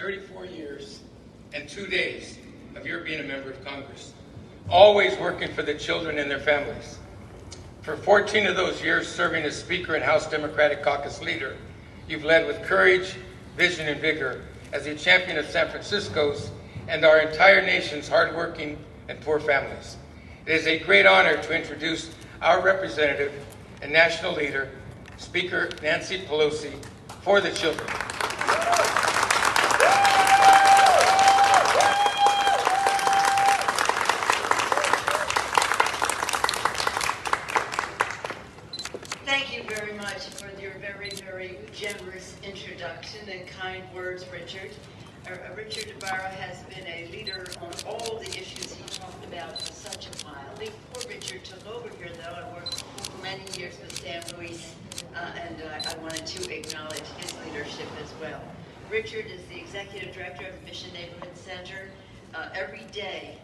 34 years and 2 days of your being a member of Congress, always working for the children and their families. For 14 of those years serving as Speaker and House Democratic Caucus leader, you've led with courage, vision, and vigor as a champion of San Francisco's and our entire nation's hardworking and poor families. It is a great honor to introduce our representative and national leader, Speaker Nancy Pelosi, for the children. Thank you very much for your very, very generous introduction and kind words, Richard. Richard Ibarra has been a leader on all the issues he talked about for such a while. Before Richard took over here, though, I worked for many years with Sam Ruiz, and I wanted to acknowledge his leadership as well. Richard is the Executive Director of Mission Neighborhood Center. Every day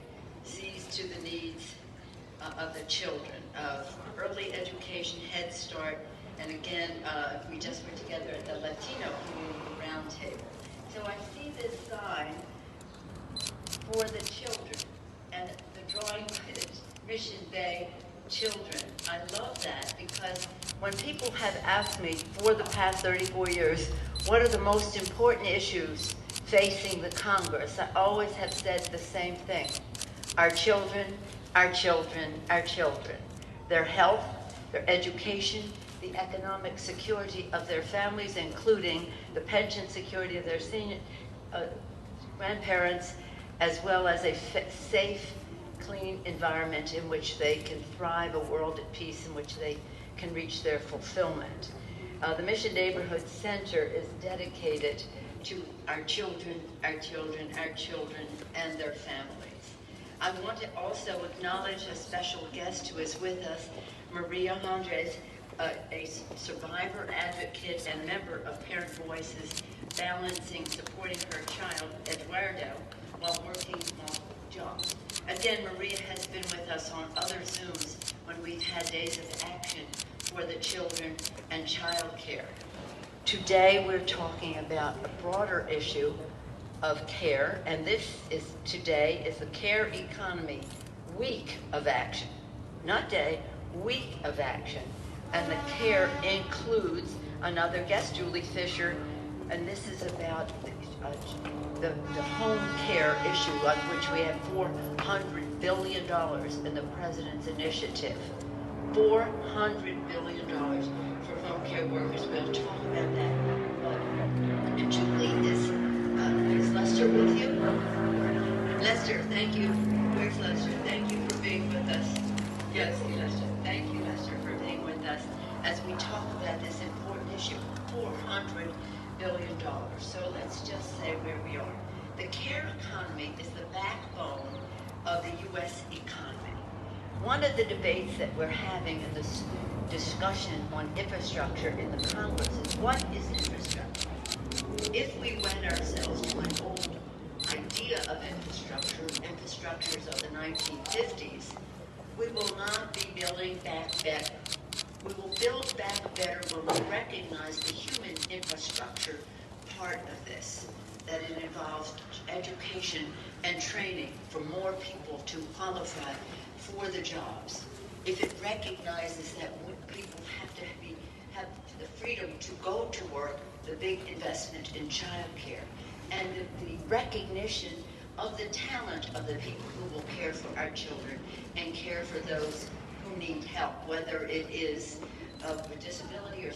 sees to the needs of the children, of early education, Head Start, and again, we just were together at the Latino Community Roundtable. So I see this sign for the children, and the drawing is Mission Bay Children. I love that because when people have asked me for the past 34 years, what are the most important issues facing the Congress, I always have said the same thing. Our children, our children, our children. Their health, their education, the economic security of their families, including the pension security of their senior grandparents, as well as a safe, clean environment in which they can thrive, a world at peace in which they can reach their fulfillment. The Mission Neighborhood Center is dedicated to our children, our children, our children, and their families. I want to also acknowledge a special guest who is with us, Maria Andres, a survivor, advocate, and member of Parent Voices, balancing supporting her child, Eduardo, while working multiple jobs. Again, Maria has been with us on other Zooms when we've had days of action for the children and child care. Today, we're talking about a broader issue of care, and today is the Care Economy Week of Action. Not day, week of action. And the care includes another guest, Julie Fisher, and this is about the home care issue on which we have $400 billion in the President's initiative. $400 billion for home care workers. We'll talk about that. And Julie, is Lester with you? Lester, thank you. Where's Lester? Thank you for being with us. Yes, Lester. Thank you, Lester, for being with us as we talk about this important issue, $400 billion. So let's just say where we are. The care economy is the backbone of the U.S. economy. One of the debates that we're having in this discussion on infrastructure in the Congress is, what is infrastructure? If we wed ourselves to an old idea of infrastructures of the 1950s, we will not be building back better. We will build back better when we recognize the human infrastructure part of this, that it involves education and training for more people to qualify for the jobs. If it recognizes that people have to have the freedom to go to work, the big investment in childcare, and the recognition of the talent of the people who will care for our children and care for those who need help, whether it is with disability or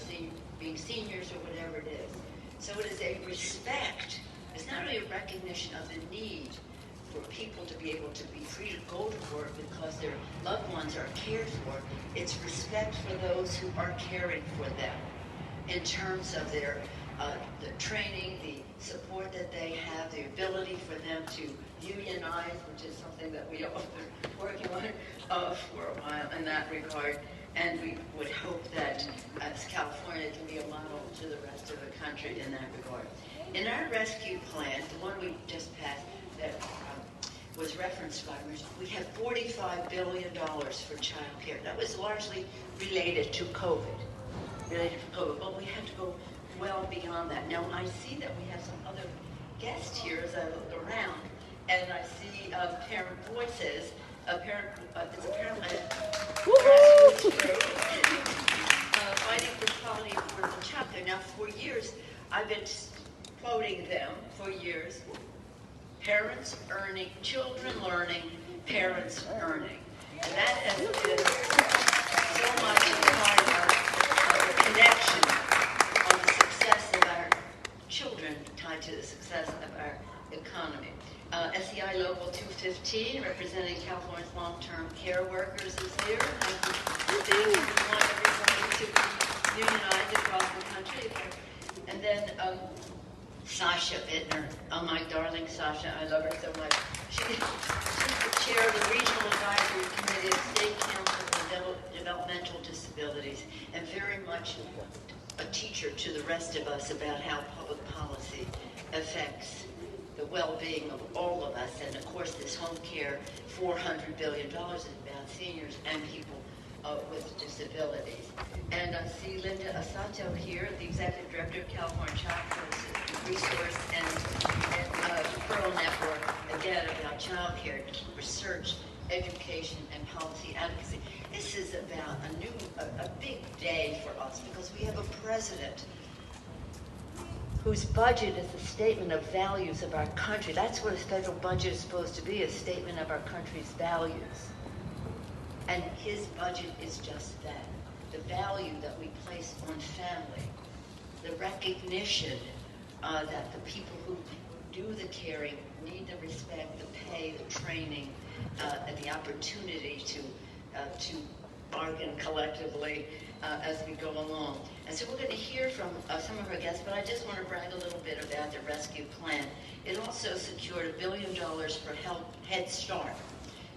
being seniors or whatever it is. So it is a respect. It's not only a recognition of the need for people to be able to be free to go to work because their loved ones are cared for. It's respect for those who are caring for them in terms of their the training, the support that they have, the ability for them to unionize, which is something that we all been working on for a while in that regard. And we would hope that as California can be a model to the rest of the country in that regard. In our rescue plan, the one we just passed that was referenced by Rich, we have $45 billion for child care. That was largely related to COVID, but we had to go well beyond that. Now, I see that we have some other guests here as I look around, and I see parent voices. It's apparently a grassroots group fighting for quality affordable childcare. Now, for years, I've been quoting them for years. Parents earning, children learning, parents earning. And that has been so much a part of the connection on the success of our children tied to the success of our economy. SEI Local 215, representing California's long-term care workers, is here. We want everybody to be unionized across the country. And then Sasha Bittner. Oh, my darling Sasha, I love her so much. She's the chair of the Regional Advisory Committee of State Council for Developmental Disabilities, and very much a teacher to the rest of us about how public policy affects the well-being of all of us. And of course, this home care, $400 billion is about seniors and people with disabilities. And I see Linda Asato here, the Executive Director of California Child Resource and Pearl Network, again, about child care, research, education, and policy advocacy. This is about a big day for us because we have a president whose budget is a statement of values of our country. That's what a federal budget is supposed to be, a statement of our country's values. And his budget is just that, the value that we place on family, the recognition that the people who do the caring need the respect, the pay, the training, and the opportunity to bargain collectively as we go along. And so we're going to hear from some of our guests, but I just want to brag a little bit about the rescue plan. It also secured $1 billion for Head Start,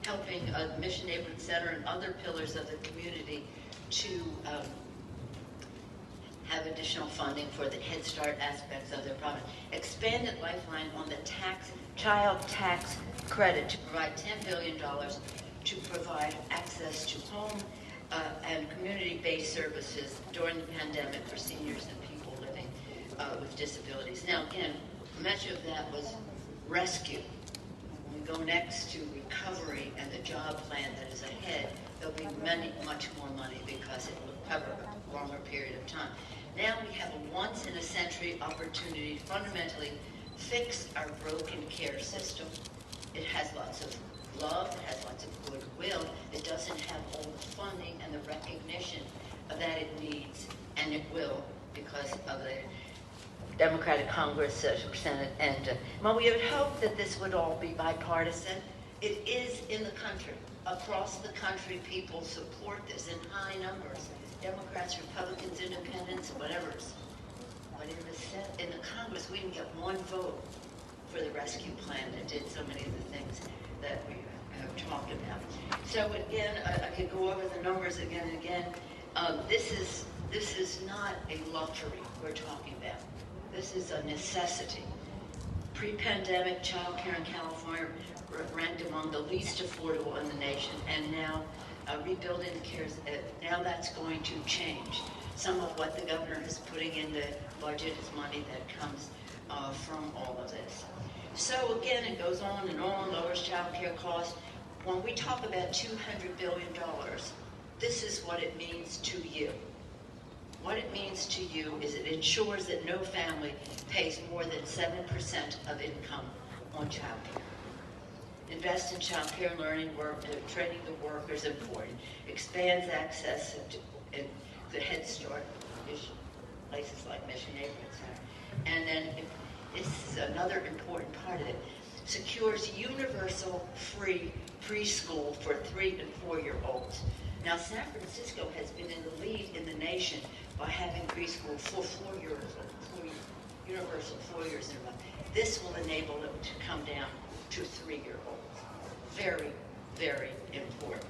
helping Mission Neighborhood Center and other pillars of the community to have additional funding for the Head Start aspects of their program. Expanded Lifeline on the child tax credit to provide $10 billion to provide access to home and community-based services during the pandemic for seniors and people living with disabilities. Now, again, much of that was rescue. When we go next to recovery and the job plan that is ahead, there'll be much more money because it will cover a longer period of time. Now we have a once-in-a-century opportunity to fundamentally fix our broken care system. It has lots of love, it has lots of goodwill. It doesn't have all the funding and the recognition that it needs, and it will because of the Democratic Congress, Senate, and well, we would hope that this would all be bipartisan. It is in the country. Across the country, people support this in high numbers. Democrats, Republicans, Independents, whatever. But in the Congress, we didn't get one vote for the rescue plan that did so many of the things that we have talked about. So again, I could go over the numbers again and again. This is not a luxury we're talking about. This is a necessity. Pre-pandemic child care in California ranked among the least affordable in the nation, and now rebuilding the cares, now that's going to change. Some of what the governor is putting in the budget is money that comes from all of this. So again, it goes on and on, lowers child care costs. When we talk about $200 billion, this is what it means to you. What it means to you is it ensures that no family pays more than 7% of income on child care. Invest in child care learning, training the workers important. Expands access to the Head Start, places like Mission Neighborhood Center. And then this is another important part of it. Secures universal free preschool for 3 and 4-year-olds. Now, San Francisco has been in the lead in the nation by having preschool for 4 years old, universal 4 years in a row. This will enable them to come down to 3-year-olds. Very, very important.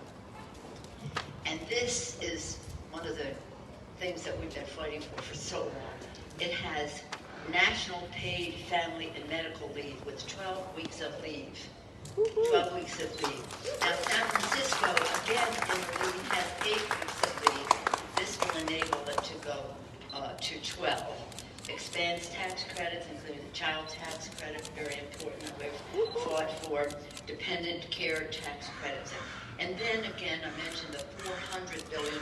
And this is one of the things that we've been fighting for so long. It has national paid family and medical leave with 12 weeks of leave. 12 weeks of leave. Now, San Francisco, again, in the lead, has 8 weeks of leave. This will enable it to go to 12. expands tax credits, including the child tax credit, very important. We've fought for dependent care tax credits. And then again, I mentioned the $400 billion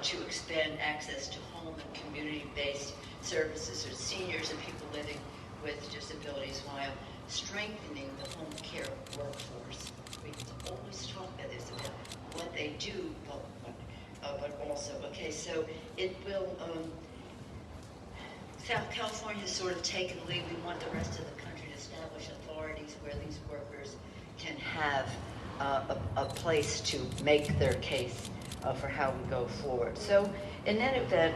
to expand access to home and community-based services for seniors and people living with disabilities while strengthening the home care workforce. We always talk about this, about what they do, but also, okay, so it will, South California has sort of taken the lead. We want the rest of the country to establish authorities where these workers can have a place to make their case for how we go forward. So in that event,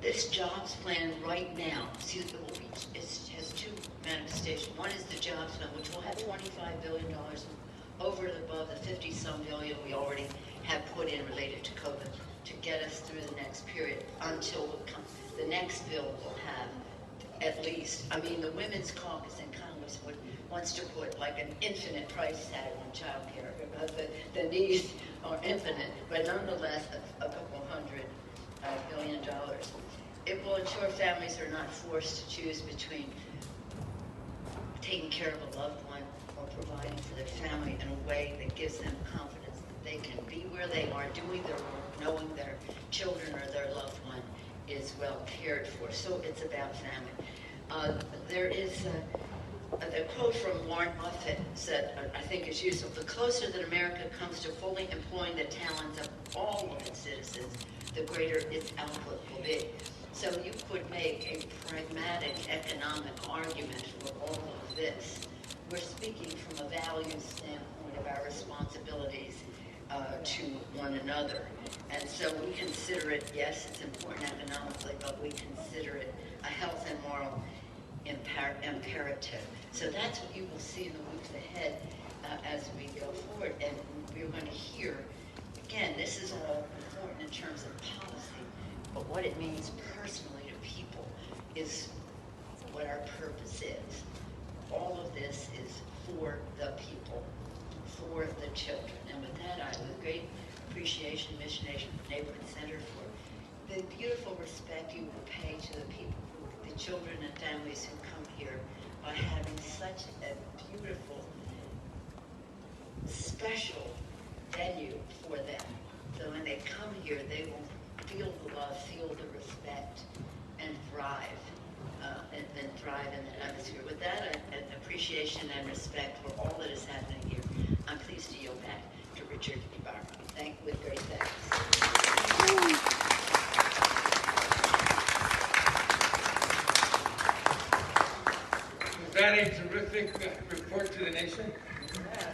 this jobs plan right now, has two manifestations. One is the jobs plan, which will have $25 billion over and above the 50-some billion we already have put in related to COVID to get us through the next period until the next bill will have at least, I mean, the Women's Caucus in Congress wants to put like an infinite price tag on child care. The needs are infinite, but nonetheless, a couple $100 billion. It will ensure families are not forced to choose between taking care of a loved one or providing for their family in a way that gives them confidence that they can be where they are, doing their work, knowing their children or their loved one is well cared for. So it's about family. There is a quote from Warren Buffett said, I think is useful: the closer that America comes to fully employing the talents of all of its citizens, the greater its output will be. So you could make a pragmatic economic argument for all of this. We're speaking from a values standpoint of our responsibilities to one another. And so we consider it, yes, it's important economically, but we consider it a health and moral imperative. So that's what you will see in the weeks ahead as we go forward. And we're going to hear, again, this is all important in terms of policy, but what it means personally to people is what our purpose is. All of this is for the people, for the children. And with that, I, with great appreciation, Mission Neighborhood Center, for the beautiful respect you will pay to the people, the children and families who come here by having such a beautiful, special venue for them. So when they come here, they will feel the love, feel the respect, and thrive. And thrive in the atmosphere. With that, an appreciation and respect for all that is happening here, I'm pleased to yield back to Richard Ibarra. With great thanks. Was that a terrific report to the nation? Yes.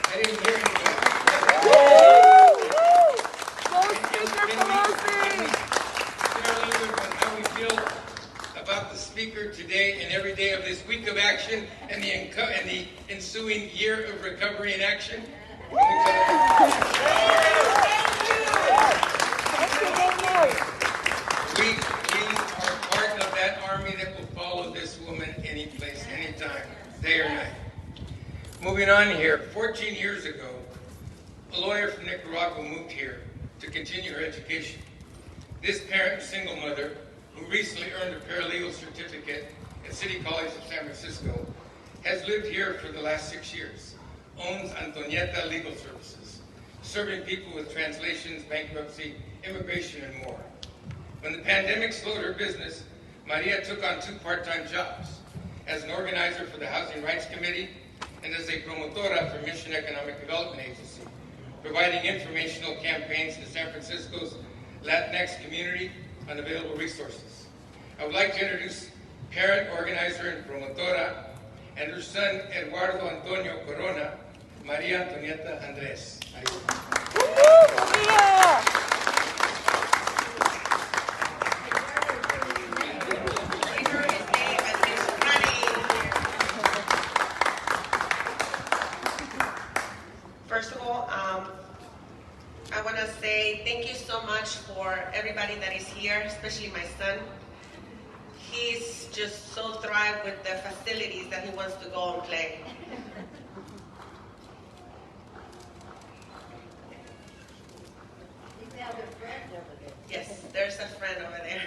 I didn't hear anything. Speaker Pelosi! Share a little bit about how we feel about the Speaker today and every day of this week of action and the ensuing year of recovery and action. We are part of that army that will follow this woman any place, anytime, day or night. Moving on here, 14 years ago, a lawyer from Nicaragua moved here to continue her education. This parent, single mother, who recently earned a paralegal certificate at City College of San Francisco, has lived here for the last 6 years, owns Antonieta Legal Services, serving people with translations, bankruptcy, immigration, and more. When the pandemic slowed her business, Maria took on 2 part-time jobs, as an organizer for the Housing Rights Committee and as a promotora for Mission Economic Development Agency, providing informational campaigns to San Francisco's Latinx community on available resources. I would like to introduce parent, organizer, and promotora, and her son, Eduardo Antonio Corona, Maria Antonieta Andres. First of all, I want to say thank you so much for everybody that is here, especially my son. He's just so thrived with the facilities that he wants to go and play. Yes, there's a friend over there.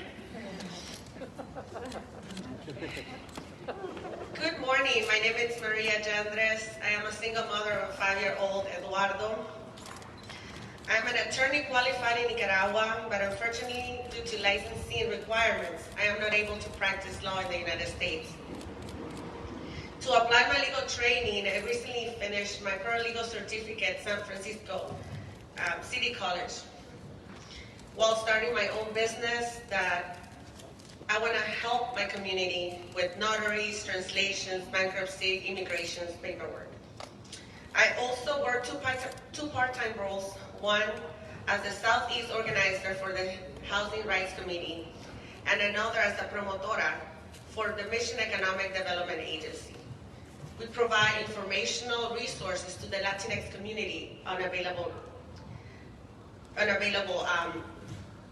Good morning. My name is Maria Jandres. I am a single mother of a 5-year-old Eduardo. I'm an attorney qualified in Nicaragua, but unfortunately, due to licensing requirements, I am not able to practice law in the United States. To apply my legal training, I recently finished my paralegal certificate at San Francisco City College, while starting my own business that I want to help my community with notaries, translations, bankruptcy, immigrations, paperwork. I also work two part-time roles, one as the Southeast organizer for the Housing Rights Committee, and another as the promotora for the Mission Economic Development Agency. We provide informational resources to the Latinx community on available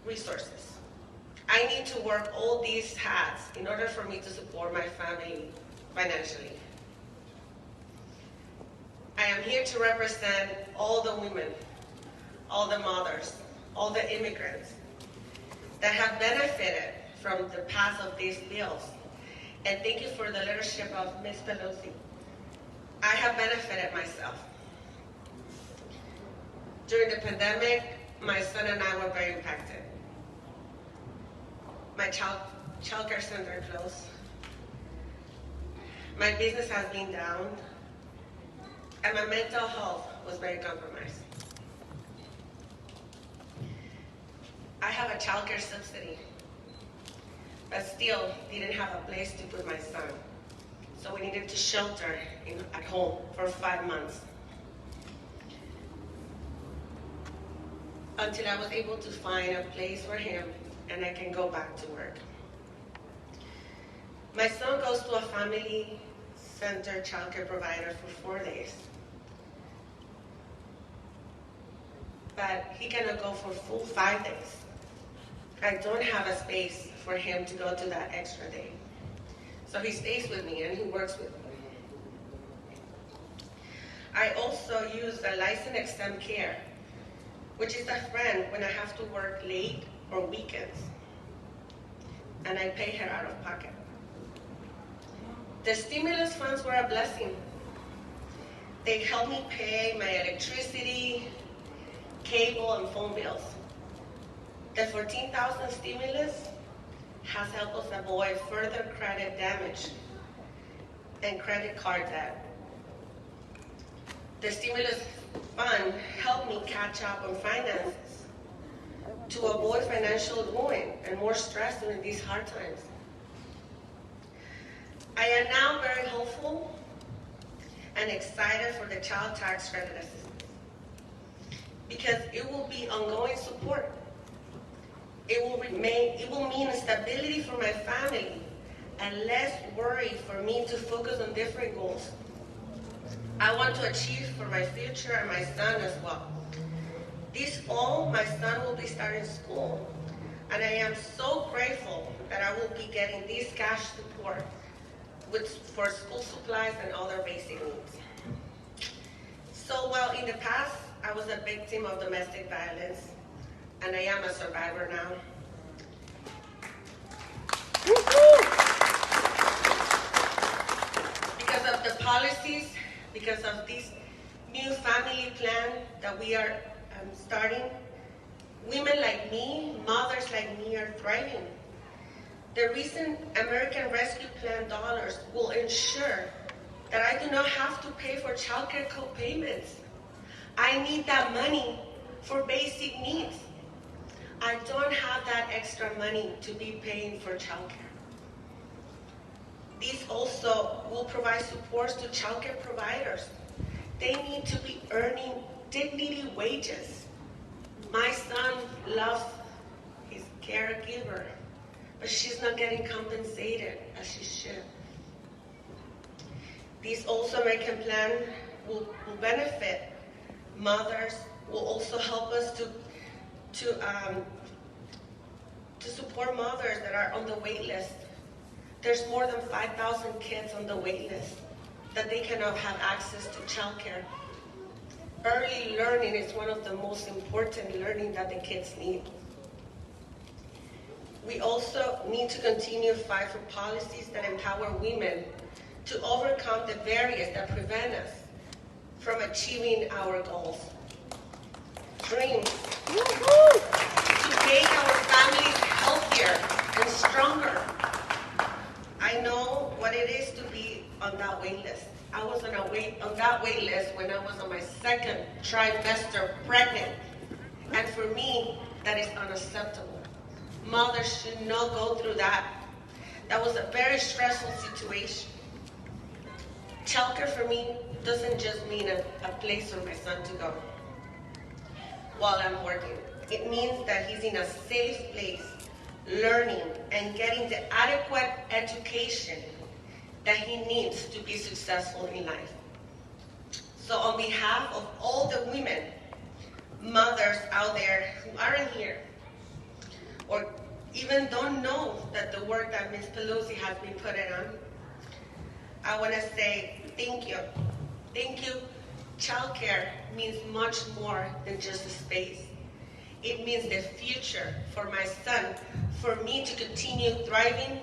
resources. I need to work all these hats in order for me to support my family financially. I am here to represent all the women, all the mothers, all the immigrants that have benefited from the pass of these bills. And thank you for the leadership of Ms. Pelosi. I have benefited myself. During the pandemic, my son and I were very impacted. My child care center closed. My business has been down, and my mental health was very compromised. I have a child care subsidy, but still didn't have a place to put my son. So we needed to shelter at home for 5 months, until I was able to find a place for him and I can go back to work. My son goes to a family center childcare provider for 4 days, but he cannot go for full 5 days. I don't have a space for him to go to that extra day. So he stays with me and he works with me. I also use the licensed exempt care, which is a friend when I have to work late or weekends, and I pay her out of pocket. The stimulus funds were a blessing. They helped me pay my electricity, cable, and phone bills. The $14,000 stimulus has helped us avoid further credit damage and credit card debt. The stimulus fund helped me catch up on finances to avoid financial ruin and more stress during these hard times. I am now very hopeful and excited for the child tax credit assistance, because it will be ongoing support. It will mean stability for my family and less worry for me to focus on different goals I want to achieve for my future and my son as well. This fall, my son will be starting school, and I am so grateful that I will be getting this cash support for school supplies and other basic needs. So while in the past I was a victim of domestic violence, and I am a survivor now, because of the policies, because of this new family plan that we are starting, women like me, mothers like me are thriving. The recent American Rescue Plan dollars will ensure that I do not have to pay for childcare co-payments. I need that money for basic needs. I don't have that extra money to be paying for childcare. These also will provide supports to childcare providers. They need to be earning dignity wages. My son loves his caregiver, but she's not getting compensated as she should. This also American plan will benefit mothers, will also help us to support mothers that are on the wait list. There's more than 5,000 kids on the wait list that they cannot have access to childcare. Early learning is one of the most important learning that the kids need. We also need to continue to fight for policies that empower women to overcome the barriers that prevent us from achieving our goals. Dreams to make our families healthier and stronger. I know what it is to be on that wait list. I was on that wait list when I was on my second trimester pregnant. And for me, that is unacceptable. Mothers should not go through that. That was a very stressful situation. Childcare for me doesn't just mean a place for my son to go while I'm working. It means that he's in a safe place, learning and getting the adequate education that he needs to be successful in life. So on behalf of all the women, mothers out there who aren't here, or even don't know that the work that Ms. Pelosi has been putting on, I want to say thank you. Thank you. Childcare means much more than just a space. It means the future for my son, for me to continue thriving.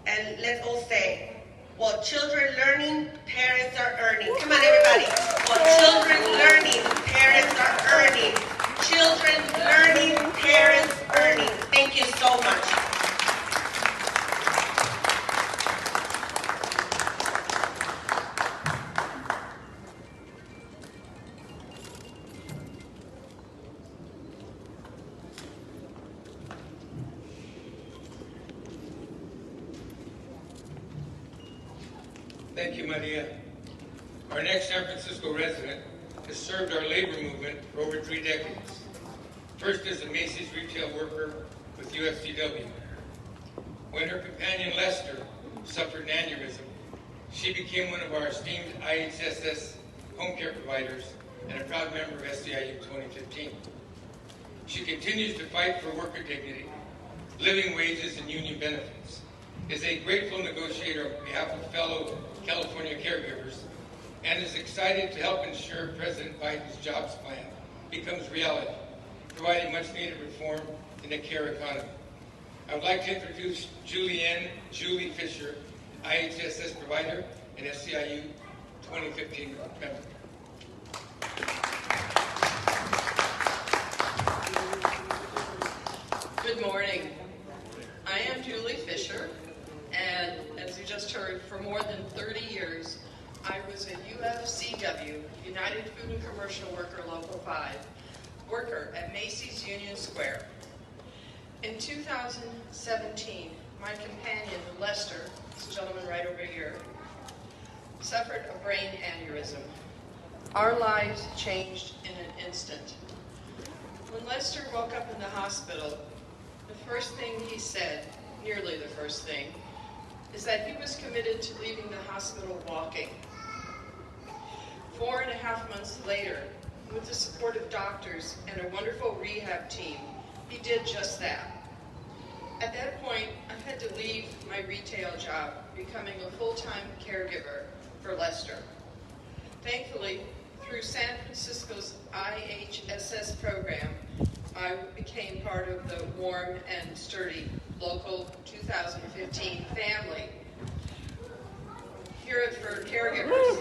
And let's all say, while children learning, parents are earning. Come on, everybody. While children learning, parents are earning. Children learning, parents earning. Thank you so much. Thank you, Maria. Our next San Francisco resident has served our labor movement for over 3 decades. First as a Macy's retail worker with UFCW. When her companion Lester suffered an aneurysm, she became one of our esteemed IHSS home care providers and a proud member of SEIU 2015. She continues to fight for worker dignity, living wages, and union benefits, is a grateful negotiator on behalf of fellow California caregivers, and is excited to help ensure President Biden's jobs plan becomes reality, providing much-needed reform in the care economy. I would like to introduce Julie Fisher, IHSS provider and SEIU 2015 member. Good morning. I am Julie Fisher, and as you just heard, for more than 30 years, I was a UFCW, United Food and Commercial Worker Local 5, worker at Macy's Union Square. In 2017, my companion, Lester, this gentleman right over here, suffered a brain aneurysm. Our lives changed in an instant. When Lester woke up in the hospital, the first thing he said, nearly the first thing, is that he was committed to leaving the hospital walking. 4.5 months later, with the support of doctors and a wonderful rehab team, he did just that. At that point, I had to leave my retail job, becoming a full-time caregiver for Lester. Thankfully, through San Francisco's IHSS program, I became part of the warm and sturdy local 2015 family. Here for caregivers.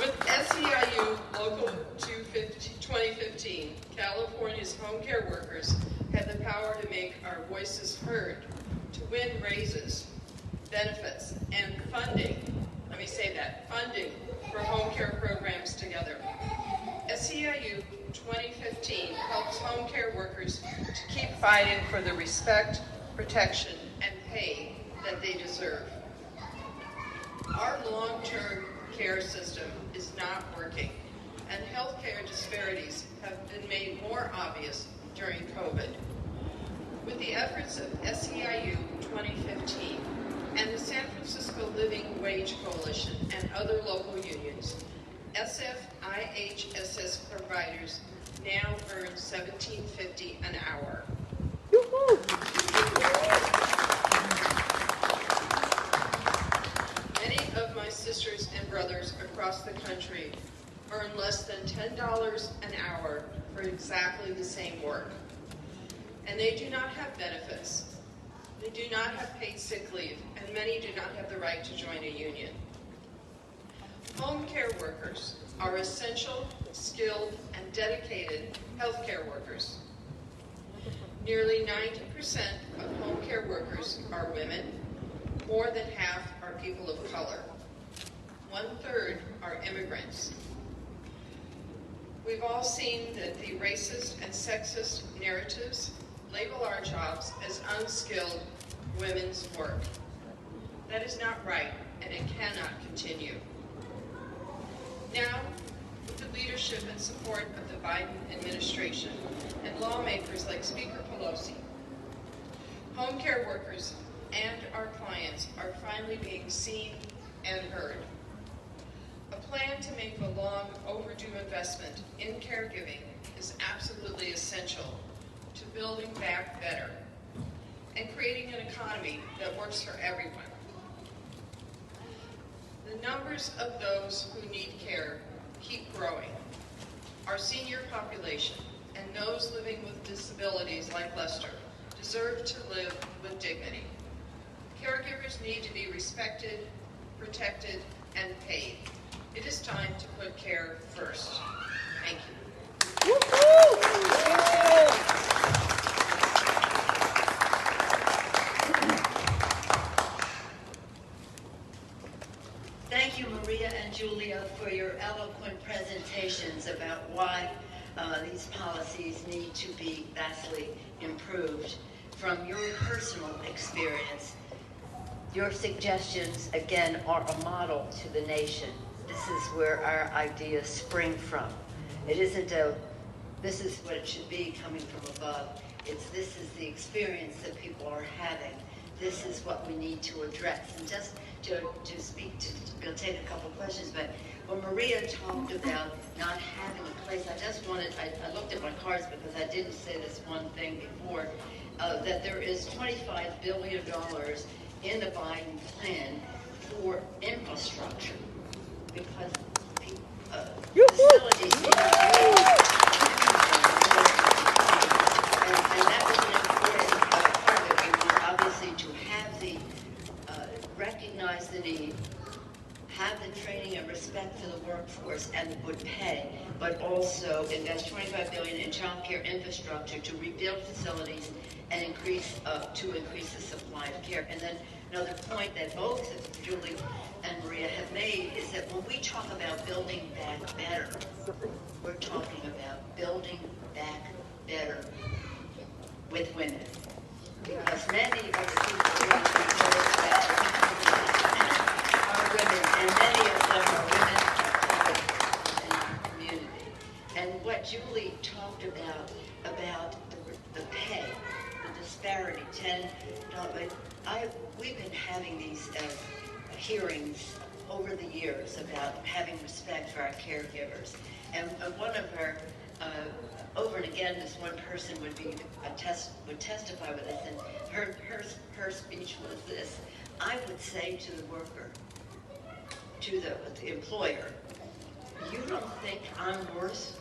With SEIU Local 2015, California's home care workers had the power to make our voices heard, to win raises, benefits, and funding. Let me say that, funding for home care programs together. SEIU 2015 helps home care workers to keep fighting for the respect, protection, and pay that they deserve. Our long-term care system is not working, and healthcare disparities have been made more obvious during COVID. With the efforts of SEIU 2015 and the San Francisco Living Wage Coalition and other local unions, IHSS providers now earn $17.50 an hour. Many of my sisters and brothers across the country earn less than $10 an hour for exactly the same work. and they do not have benefits. They do not have paid sick leave, and many do not have the right to join a union. Home care workers are essential, skilled, and dedicated healthcare workers. Nearly 90% of home care workers are women. More than half are people of color. 1/3 are immigrants. We've all seen that the racist and sexist narratives label our jobs as unskilled women's work. That is not right, and it cannot continue. Now, with the leadership and support of the Biden administration and lawmakers like Speaker Pelosi, home care workers and our clients are finally being seen and heard. A plan to make the long overdue investment in caregiving is absolutely essential to building back better and creating an economy that works for everyone. The numbers of those who need care keep growing. Our senior population and those living with disabilities like Lester deserve to live with dignity. Caregivers need to be respected, protected, and paid. It is time to put care first. Thank you. Thank you, Maria and Julia, for your eloquent presentations about why these policies need to be vastly improved. From your personal experience, your suggestions, again, are a model to the nation. This is where our ideas spring from. It isn't this is what it should be coming from above. This is the experience that people are having. This is what we need to address. And just to speak to, we'll take a couple questions, but when Maria talked about not having a place, I looked at my cards because I didn't say this one thing before, that there is $25 billion in the Biden plan for infrastructure, because facilities need to and that was an important part of it. We want obviously to have recognize the need, have the training and respect for the workforce and the good pay, but also invest $25 billion in child care infrastructure to rebuild facilities and increase the supply of care. And then another point that both Julie and Maria have made is that when we talk about building back better, we're talking about building back better with women. Because many of the people who are referred back are women, and many of them are women in our community. And what Julie talked about the pay, the disparity, we've been having these hearings over the years about having respect for our caregivers. And one of her, over and again, this one person would testify with us, and her speech was this: I would say to the worker, to the employer, you don't think I'm worth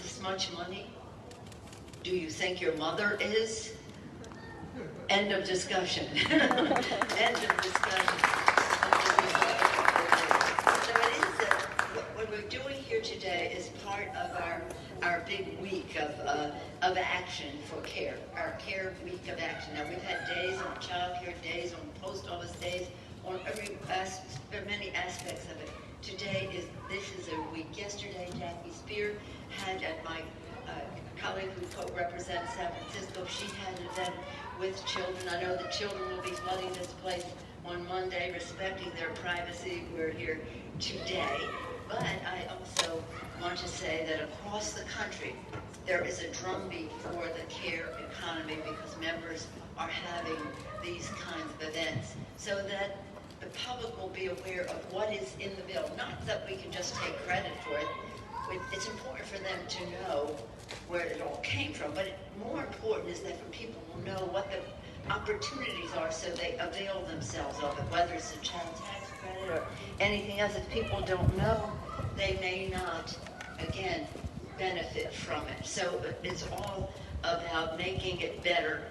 this much money? Do you think your mother is? End of discussion. End of discussion. So it is what we're doing here today is part of our big week of action for care, our care week of action. Now we've had days on child care, days on post office, days on many aspects of it. This is a week. Yesterday, Jackie Spear had, at my colleague who co-represents San Francisco, she had an event with children. I know the children will be flooding this place on Monday, respecting their privacy. We're here today. But I also want to say that across the country, there is a drumbeat for the care economy because members are having these kinds of events so that the public will be aware of what is in the bill. Not that we can just take credit for it. It's important for them to know where it all came from, but more important is that people will know what the opportunities are so they avail themselves of it, whether it's a child tax credit or anything else. If people don't know, they may not, again, benefit from it. So it's all about making it better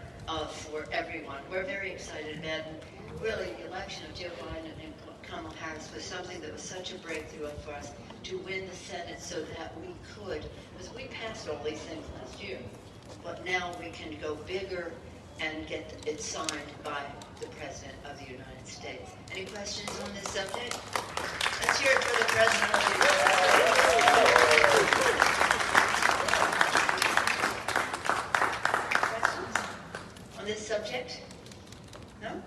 for everyone. We're very excited about it. Really, the election of Joe Biden and Kamala Harris was something that was such a breakthrough for us to win the Senate so that we could, because we passed all these things last year, but now we can go bigger and get it signed by the President of the United States. Any questions on this subject? Let's hear it for the President of the United States. Questions on this subject? No?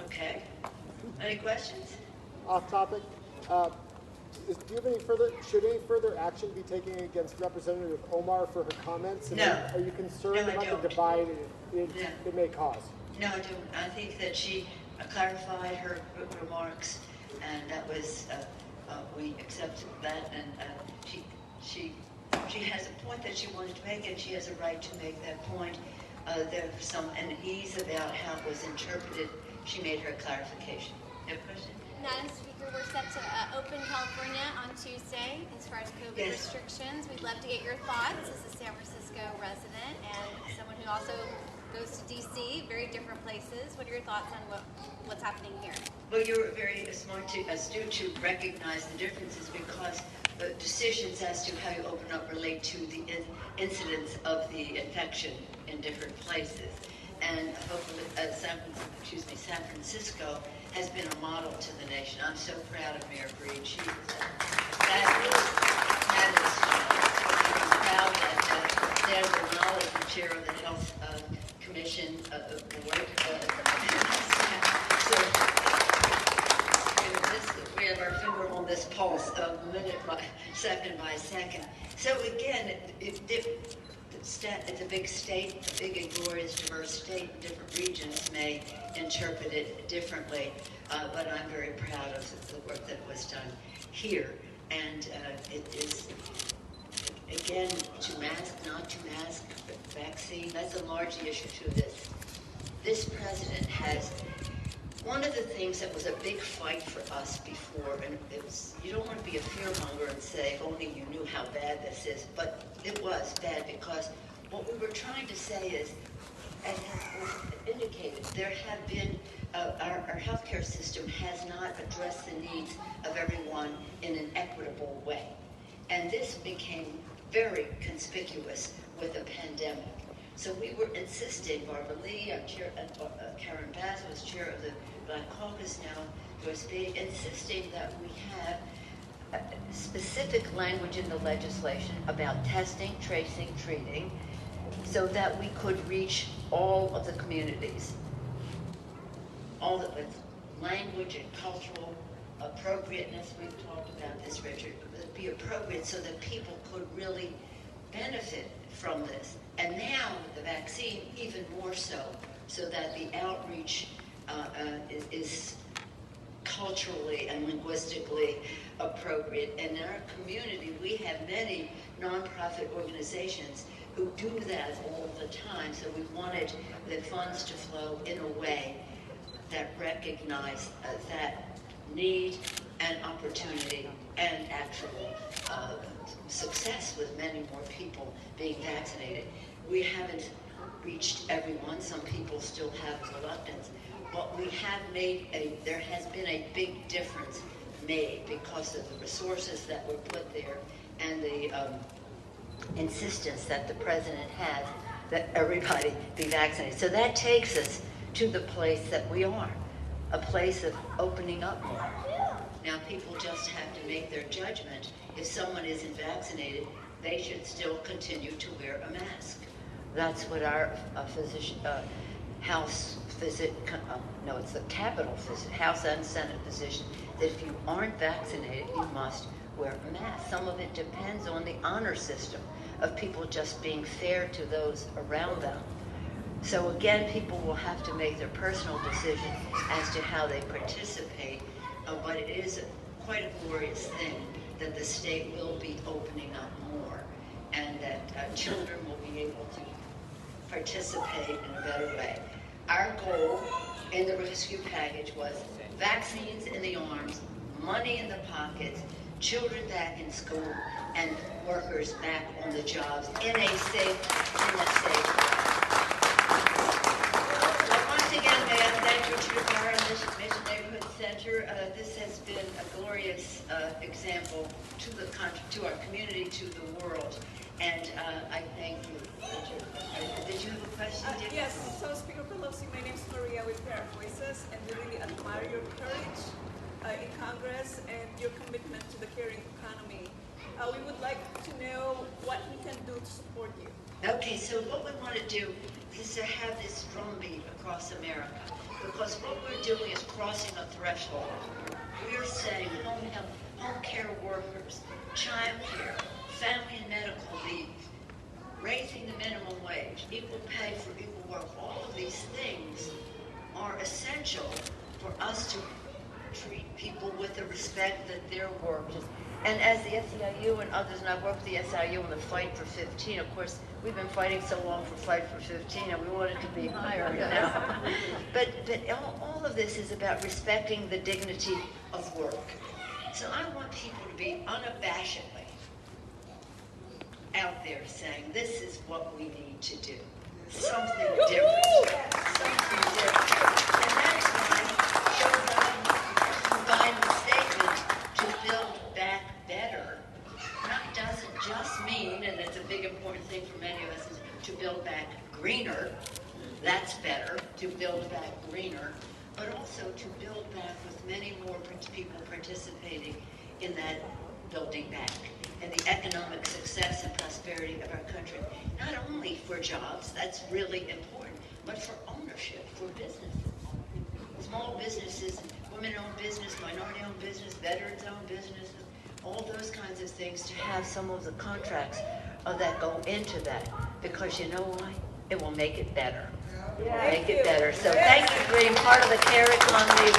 Okay. Any questions? Off topic. Do you have should any further action be taken against Representative Omar for her comments? And No. Are you concerned No, I about don't. the divide it No. may cause? No, I don't. I think that she clarified her remarks, and that was, we accepted that, and she has a point that she wanted to make, and she has a right to make that point. There's some unease about how it was interpreted. She made her clarification. No question? Madam Speaker, we're set to open California on Tuesday as far as COVID Yes. restrictions. We'd love to get your thoughts as a San Francisco resident and someone who also goes to D.C., very different places. What are your thoughts on what's happening here? Well, you're very astute to recognize the differences because the decisions as to how you open up relate to the incidence of the infection in different places. And hopefully, San Francisco has been a model to the nation. I'm so proud of Mayor Breed. She is fabulous. I'm proud that Daniel Denali, the chair of the Health Commission Board. We have our finger on this pulse, minute by second by second. So again, it's a big state, a big and glorious, diverse state. Different regions may interpret it differently, but I'm very proud of the work that was done here. And it is, again, to mask, not to mask, vaccine, that's a large issue to this. This president has, one of the things that was a big fight for us before, and it was, you don't want to be a fearmonger and say, if only you knew how bad this is, but it was bad because what we were trying to say is, as was indicated, there have been, our healthcare system has not addressed the needs of everyone in an equitable way. And this became very conspicuous with the pandemic. So we were insisting, Barbara Lee, our chair, Karen Bass was chair of the Black Caucus now, was insisting that we have specific language in the legislation about testing, tracing, treating, so that we could reach all of the communities. All the with language and cultural appropriateness, we've talked about this, Richard, but be appropriate so that people could really benefit from this. And now with the vaccine, even more so that the outreach is culturally and linguistically appropriate. And in our community, we have many nonprofit organizations who do that all the time. So we wanted the funds to flow in a way that recognize that need and opportunity and actual success with many more people being vaccinated. We haven't reached everyone. Some people still have reluctance. But we have made there has been a big difference made because of the resources that were put there and the insistence that the president has that everybody be vaccinated. So that takes us to the place that we are, a place of opening up more. Now people just have to make their judgment. If someone isn't vaccinated, they should still continue to wear a mask. That's what our physician, House visit, no, it's the Capitol visit, House and Senate position, that if you aren't vaccinated, you must wear a mask. Some of it depends on the honor system of people just being fair to those around them. So again, people will have to make their personal decision as to how they participate, but it is quite a glorious thing that the state will be opening up more and that children will be able to participate in a better way. Our goal in the rescue package was vaccines in the arms, money in the pockets, children back in school, and workers back on the jobs in a safe way. Well, once again, ma'am, thank you to the Bar and Mission Neighborhood Center. This has been a glorious example to our community, to the world, and I thank you. Did you have a question, Dick? Yes, so Speaker Pelosi, my name is Maria with Pair of Voices, and we really admire your courage in Congress and your commitment to the caring economy. We would like to know what we can do to support you. Okay, so what we want to do is to have this drumbeat across America, because what we're doing is crossing a threshold. We're saying home care workers, child care, family and medical leave, raising the minimum wage, equal pay for equal work. All of these things are essential for us to treat people with the respect that their work is. And as the SEIU and others, and I've worked with the SEIU in the Fight for 15, of course, we've been fighting so long for Fight for 15, and we want it to be higher now. But all of this is about respecting the dignity of work. So I want people to be unabashedly out there saying, this is what we need to do. Something different. Something different. And that's why Joe Biden's statement to build back better doesn't just mean, and it's a big important thing for many of us, is to build back greener. That's better, to build back greener, but also to build back with many more people participating in that building back and the economic success and prosperity of our country. Not only for jobs, that's really important, but for ownership, for businesses. Small businesses, women-owned business, minority-owned business, veterans-owned businesses, all those kinds of things, to have some of the contracts that go into that. Because you know why? It will make it better. Make it better. So thank you for being part of the care economy.